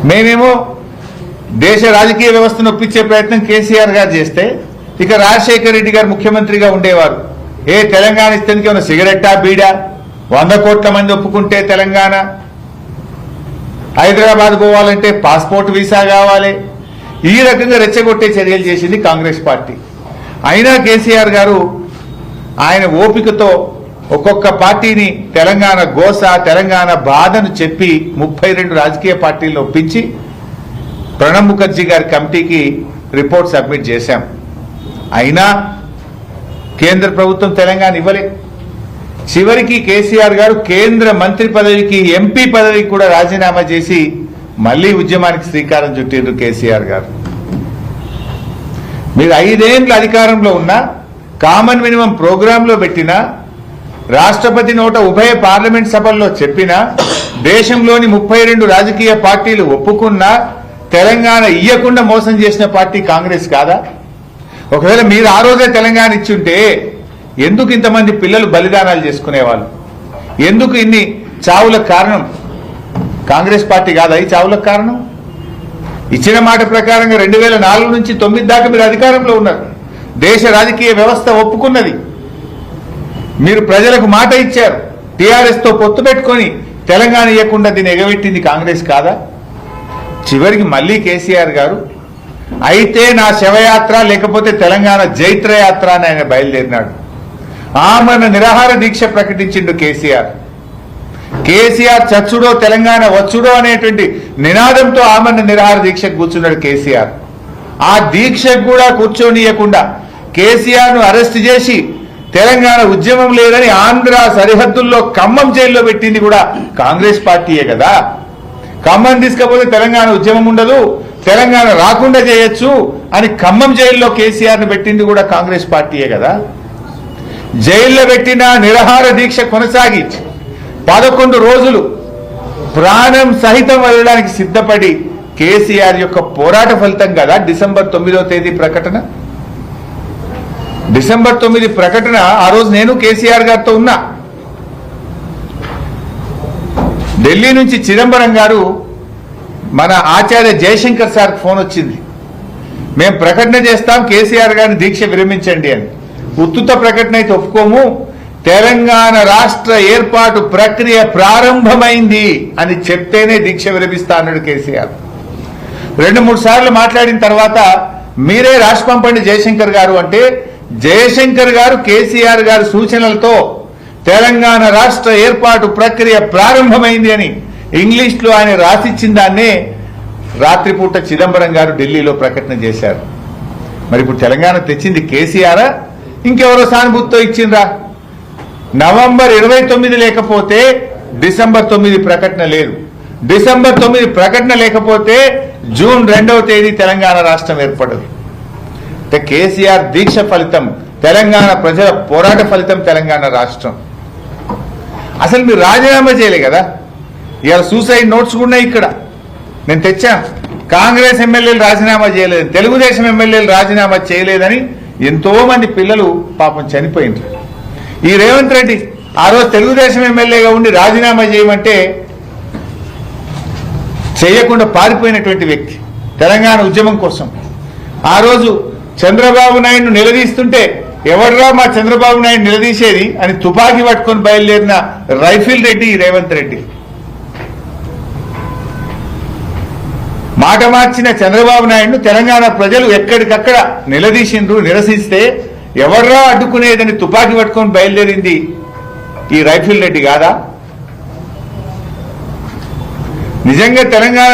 మేమేమో దేశ రాజకీయ వ్యవస్థను ఒప్పించే ప్రయత్నం కేసీఆర్ గారు చేస్తే ఇక రాజశేఖర రెడ్డి గారు ముఖ్యమంత్రిగా ఉండేవారు. తెలంగాణ ఇస్తేందుకు ఏమైనా సిగరెట్టా బీడా, 100 కోట్ల మంది ఒప్పుకుంటే తెలంగాణ, హైదరాబాద్ పోవాలంటే పాస్పోర్ట్ వీసా కావాలి, ఈ రకంగా రెచ్చగొట్టే చర్యలు చేసింది కాంగ్రెస్ పార్టీ. అయినా కేసీఆర్ గారు ఆయన ఓపికతో ఒక్కొక్క పార్టీని తెలంగాణ గోస, తెలంగాణ బాధను చెప్పి 32 రాజకీయ పార్టీలను ఒప్పించి ప్రణబ్ ముఖర్జీ గారి కమిటీకి రిపోర్ట్ సబ్మిట్ చేశాం. అయినా కేంద్ర ప్రభుత్వం తెలంగాణ ఇవ్వలే. చివరికి కేసీఆర్ గారు కేంద్ర మంత్రి పదవికి, ఎంపీ పదవికి కూడా రాజీనామా చేసి మళ్లీ ఉద్యమానికి శ్రీకారం చుట్టిండ్రు కేసీఆర్ గారు. మీరు 5 ఏళ్ల అధికారంలో ఉన్న కామన్ మినిమం ప్రోగ్రాంలో పెట్టినా, రాష్ట్రపతి నోట ఉభయ పార్లమెంట్ సభల్లో చెప్పినా, దేశంలోని 32 రాజకీయ పార్టీలు ఒప్పుకున్నా తెలంగాణ ఇయ్యకుండా మోసం చేసిన పార్టీ కాంగ్రెస్ కాదా? ఒకవేళ మీరు ఆ రోజే తెలంగాణ ఇచ్చుంటే ఎందుకు ఇంతమంది పిల్లలు బలిదానాలు చేసుకునేవాళ్ళు? ఎందుకు ఇన్ని చావులకు కారణం కాంగ్రెస్ పార్టీ కాదా? ఈ చావులకు కారణం ఇచ్చిన మాట ప్రకారంగా 2004 నుంచి 9 దాకా మీరు అధికారంలో ఉన్నారు. దేశ రాజకీయ వ్యవస్థ ఒప్పుకున్నది. మీరు ప్రజలకు మాట ఇచ్చారు. టీఆర్ఎస్ తో పొత్తు పెట్టుకొని తెలంగాణ ఇవ్వకుండా దీన్ని ఎగబెట్టింది కాంగ్రెస్ కాదా? చివరికి మళ్లీ కేసీఆర్ గారు అయితే నా శవయాత్ర లేకపోతే తెలంగాణ జైత్రయాత్ర అని ఆయన బయలుదేరినాడు. ఆమరణ నిరాహార దీక్ష ప్రకటించిండు కేసీఆర్. కేసీఆర్ చచ్చుడో తెలంగాణ వచ్చుడో అనేటువంటి నినాదంతో ఆమరణ నిరాహార దీక్షకు కూర్చున్నాడు కేసీఆర్. ఆ దీక్షకు కూడా కూర్చోనియకుండా కేసీఆర్ ను అరెస్ట్ చేసి తెలంగాణ ఉద్యమం లేదని ఆంధ్ర సరిహద్దుల్లో ఖమ్మం జైల్లో పెట్టింది కూడా కాంగ్రెస్ పార్టీయే కదా. ఖమ్మం తీసుకపోతే తెలంగాణ ఉద్యమం ఉండదు, తెలంగాణ రాకుండా చేయొచ్చు అని ఖమ్మం జైల్లో కేసీఆర్ ను పెట్టింది కూడా కాంగ్రెస్ పార్టీయే కదా. జైల్లో పెట్టిన నిరాహార దీక్ష కొనసాగి 11 రోజులు ప్రాణం సహితం వదలడానికి సిద్ధపడి కేసీఆర్ యొక్క పోరాట ఫలితం కదా డిసెంబర్ 9వ తేదీ ప్రకటన. డిసెంబర్ 9 ప్రకటన. ఆ రోజు నేను కేసీఆర్ గారితో ఉన్నా. ఢిల్లీ నుంచి చిదంబరం గారు మన ఆచార్య జయశంకర్ సార్కి ఫోన్ వచ్చింది. మేము ప్రకటన చేస్తాం, కేసీఆర్ గారిని దీక్ష విరమించండి అని. ఉత్తుత ప్రకటన అయితే ఒప్పుకోము, తెలంగాణ రాష్ట్ర ఏర్పాటు ప్రక్రియ ప్రారంభమైంది అని చెప్తేనే దీక్ష విరమిస్తా అన్నాడు కేసీఆర్. 2-3 సార్లు మాట్లాడిన తర్వాత మీరే రాసి పంపండి జయశంకర్ గారు అంటే, జయశంకర్ గారు కేసీఆర్ గారి సూచనలతో తెలంగాణ రాష్ట్ర ఏర్పాటు ప్రక్రియ ప్రారంభమైంది అని ఇంగ్లీష్లో ఆయన రాసిచ్చిన దాన్నే రాత్రిపూట చిదంబరం గారు ఢిల్లీలో ప్రకటన చేశారు. మరి ఇప్పుడు తెలంగాణ తెచ్చింది కేసీఆర్, ఇంకెవరో సానుభూతితో ఇచ్చిండ్రా? నవంబర్ 29 లేకపోతే డిసెంబర్ 9 ప్రకటన లేదు. డిసెంబర్ 9 ప్రకటన లేకపోతే జూన్ 2వ తేదీ తెలంగాణ రాష్ట్రం ఏర్పడదు. కేసీఆర్ దీక్ష ఫలితం, తెలంగాణ ప్రజల పోరాట ఫలితం తెలంగాణ రాష్ట్రం. అసలు మీరు రాజీనామా చేయలే కదా. ఇవాళ సూసైడ్ నోట్స్ కూడా ఇక్కడ నేను తెచ్చాను. కాంగ్రెస్ ఎమ్మెల్యేలు రాజీనామా చేయలేదు, తెలుగుదేశం ఎమ్మెల్యేలు రాజీనామా చేయలేదని ఎంతో మంది పిల్లలు పాపం చనిపోయింది. ఈ రేవంత్ రెడ్డి ఆ రోజు తెలుగుదేశం ఎమ్మెల్యేగా ఉండి రాజీనామా చేయమంటే చేయకుండా పారిపోయినటువంటి వ్యక్తి తెలంగాణ ఉద్యమం కోసం. ఆ రోజు చంద్రబాబు నాయుడును నిలదీస్తుంటే ఎవడరా మా చంద్రబాబు నాయుడు నిలదీసేది అని తుపాకీ పట్టుకొని బయలుదేరిన రైఫిల్ రెడ్డి రేవంత్ రెడ్డి. మాట మార్చిన చంద్రబాబు నాయుడును తెలంగాణ ప్రజలు ఎక్కడికక్కడ నిలదీసిండ్రు. నిరసిస్తే ఎవడ్రా అడ్డుకునేదని తుపాకీ పట్టుకొని బయలుదేరింది ఈ రైఫిల్ రెడ్డి కాదా? నిజంగా తెలంగాణ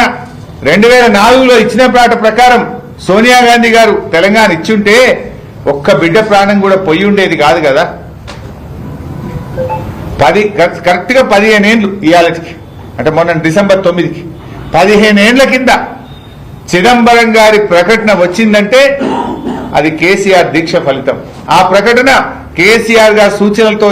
2004లో ఇచ్చిన మాట ప్రకారం సోనియా గాంధీ గారు తెలంగాణ ఇచ్చుంటే ఒక్క బిడ్డ ప్రాణం కూడా పోయి ఉండేది కాదు కదా. కరెక్ట్గా 15 ఏళ్ళు ఇవాళకి, అంటే మొన్న డిసెంబర్ 9కి 15 ఏళ్ల కింద చిదంబరం గారి ప్రకటన వచ్చిందంటే అది కేసీఆర్ దీక్ష ఫలితం. ఆ ప్రకటన కేసీఆర్ గారి సూచనలతో